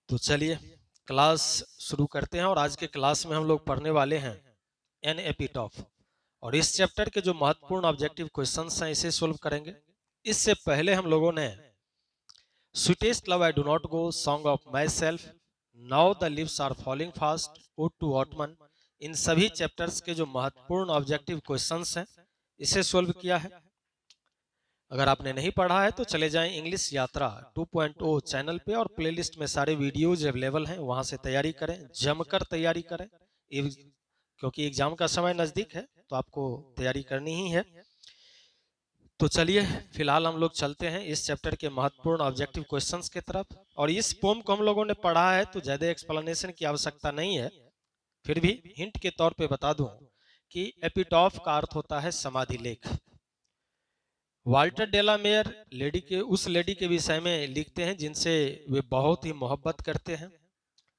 तो चलिए क्लास शुरू करते हैं और आज के क्लास में हम लोग पढ़ने वाले हैं एन एपिटॉफ और इस चैप्टर के जो महत्वपूर्ण ऑब्जेक्टिव क्वेश्चंस हैं इसे सोल्व करेंगे। इससे पहले हम लोगों ने sweetest love I do not go, song of myself, now the leaves are falling fast, ode to autumn, इन सभी चैप्टर्स के जो महत्वपूर्ण ऑब्जेक्टिव क्वेश्चंस हैं इसे सोल्व किया है। अगर आपने नहीं पढ़ा है तो चले जाएं इंग्लिश यात्रा 2.0 चैनल पे और प्लेलिस्ट में सारे वीडियोज अवेलेबल हैं, वहां से तैयारी करें, जमकर तैयारी करें। क्योंकि एग्जाम का समय नजदीक है तो आपको तैयारी करनी ही है। तो चलिए फिलहाल हम लोग चलते हैं इस चैप्टर के महत्वपूर्ण ऑब्जेक्टिव क्वेश्चंस की तरफ। और इस पोम को हम लोगों ने पढ़ा है तो ज्यादा एक्सप्लेनेशन की आवश्यकता नहीं है, फिर भी हिंट के तौर पे बता दूं कि एपिटॉफ का अर्थ होता है समाधि लेख। वाल्टर डेला मेयर उस लेडी के विषय में लिखते हैं जिनसे वे बहुत ही मोहब्बत करते हैं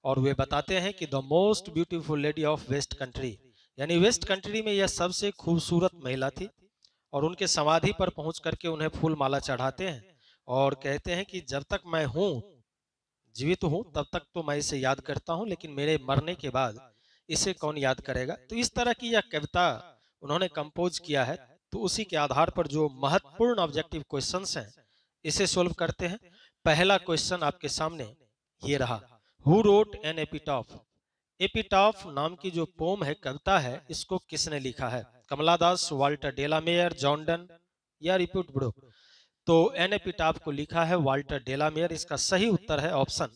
और वे बताते हैं कि the most beautiful lady of west country, यानी वेस्ट कंट्री में यह सबसे खूबसूरत महिला थी। और उनके समाधि पर पहुंच करके उन्हें फूल माला चढ़ाते हैं और कहते हैं कि जब तक मैं हूं, जीवित हूं, तब तक तो मैं इसे याद करता हूं, लेकिन मेरे मरने के बाद इसे कौन याद करेगा। तो इस तरह की यह कविता उन्होंने कंपोज किया है। तो उसी के आधार पर जो महत्वपूर्ण ऑब्जेक्टिव क्वेश्चंस हैं इसे सोल्व करते हैं। पहला क्वेश्चन आपके सामने ये रहा, हु रोट एन एपिटॉफ। एपिटॉफ नाम की जो पोम है, कविता है, इसको किसने लिखा है? कमला दास, वाल्टर डेलामेयर, जॉन डन या रिपीट ब्रुक। तो एन एपिटॉफ को लिखा है वाल्टर डेलामेयर। इसका सही उत्तर है ऑप्शन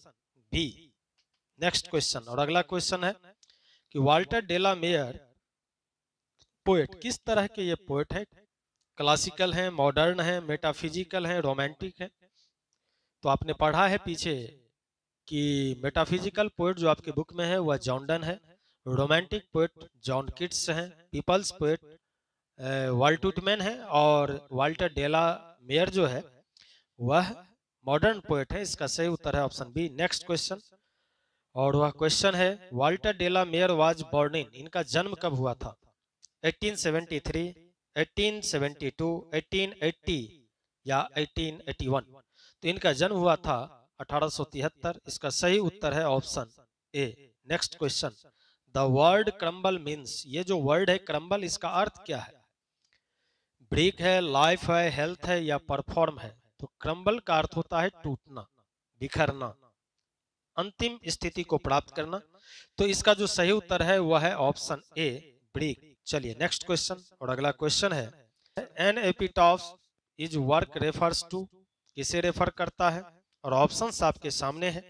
बी। नेक्स्ट क्वेश्चन, और अगला क्वेश्चन है कि वाल्टर डेलामेयर पोएट किस तरह के ये पोएट है? क्लासिकल है, मॉडर्न है, मेटाफिजिकल है, रोमांटिक है। तो आपने पढ़ा है पीछे कि मेटाफिजिकल पोएट जो आपके बुक में है वह जॉन डन है, रोमांटिक पोएट जॉन किट्स हैं, पीपल्स पोएट वाल्ट विटमैन है, और वाल्टर डेला मेयर जो है वह मॉडर्न पोएट है। इसका सही उत्तर है ऑप्शन बी। नेक्स्ट क्वेश्चन, और वह क्वेश्चन है Walter de la Mare was born in, इनका जन्म कब हुआ था? 1873, 1872, 1880 या 1881। तो इनका जन्म हुआ था 1873। इसका सही उत्तर है option A. Next question, the word crumble means, ये जो वर्ड है क्रम्बल, इसका अर्थ क्या है? ब्रेक है, लाइफ है, हेल्थ है या परफॉर्म है? तो क्रम्बल का अर्थ होता है टूटना, बिखरना, अंतिम स्थिति को प्राप्त करना। तो इसका जो सही उत्तर है वह है ऑप्शन ए, ब्रेक। चलिए नेक्स्ट क्वेश्चन, और अगला क्वेश्चन है an epitaph is work refers to, किसे रेफर करता है? और ऑप्शंस आपके सामने हैं।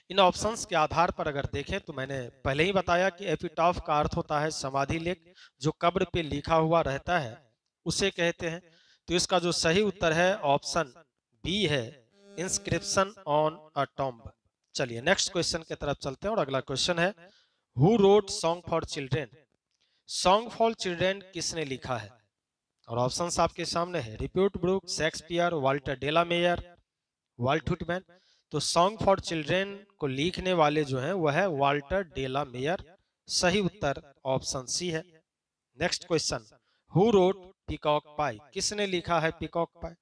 इन ऑप्शंस के आधार पर अगर देखें तो मैंने पहले ही बताया कि एपिटॉफ का अर्थ होता है समाधि लेख, जो कब्र पे लिखा हुआ रहता है उसे कहते हैं। तो इसका जो सही उत्तर है ऑप्शन बी है, इंस्क्रिप्शन ऑन अ टॉम्ब। चलिए नेक्स्ट क्वेश्चन की तरफ चलते हैं और अगला क्वेश्चन है who wrote song for children. Song for children किसने लिखा है? और ऑप्शंस आपके सामने है, Rupert Brooke, Shakespeare, Walter de la Mare, Walt Whitman. तो सॉन्ग फॉर चिल्ड्रेन को लिखने वाले जो हैं वह है वाल्टर डेलामेयर। सही उत्तर ऑप्शन सी है। Next question, who wrote peacock pie, किसने लिखा है पीकॉक पाई?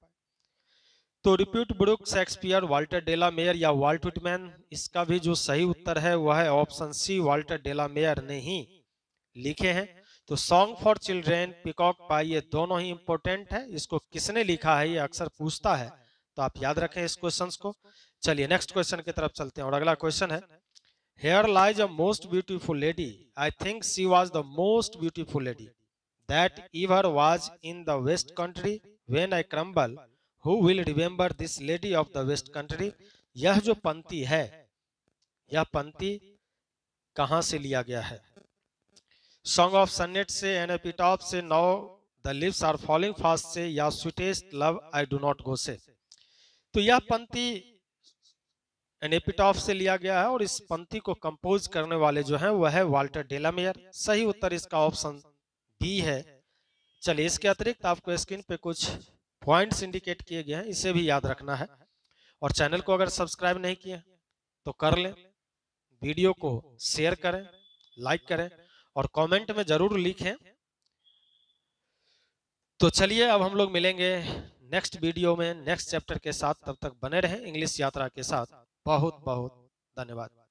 तो Rupert Brooke, Shakespeare, Walter de la Mare या वाल्ट विटमैन। इसका भी जो सही उत्तर है वह है ऑप्शन सी, वाल्टर डेलामेयर ने ही लिखे हैं। तो सॉन्ग फॉर चिल्ड्रेन, पीकॉक पाई, ये दोनों ही इंपॉर्टेंट है। इसको किसने लिखा है ये अक्सर पूछता है, तो आप याद रखें इस क्वेश्चंस को। चलिए नेक्स्ट क्वेश्चन की तरफ चलते हैं और अगला क्वेश्चन है here lies a most beautiful lady, I think she was the most beautiful lady that ever was in the west country when I crumble, who will remember this lady of the west country. यह जो पंक्ति है, यह पंक्ति कहां से लिया गया है? सॉन्ग ऑफ सन्नेट से, एन एपिटॉफ से, now the leaves are falling fast से, या sweetest love I do not go से। तो यह पंक्ति एन एपिटॉफ से लिया गया है और इस पंक्ति को कंपोज करने वाले जो हैं वह है वाल्टर डेलामेयर। सही उत्तर इसका ऑप्शन बी है। चलिए इसके अतिरिक्त आपको स्क्रीन पे कुछ पॉइंट्स इंडिकेट किए गए हैं, इसे भी याद रखना है। और चैनल को अगर सब्सक्राइब नहीं किए तो कर लें, वीडियो को शेयर करें, लाइक करें और कमेंट में जरूर लिखें। तो चलिए अब हम लोग मिलेंगे नेक्स्ट वीडियो में नेक्स्ट चैप्टर के साथ। तब तक बने रहें इंग्लिश यात्रा के साथ। बहुत बहुत धन्यवाद।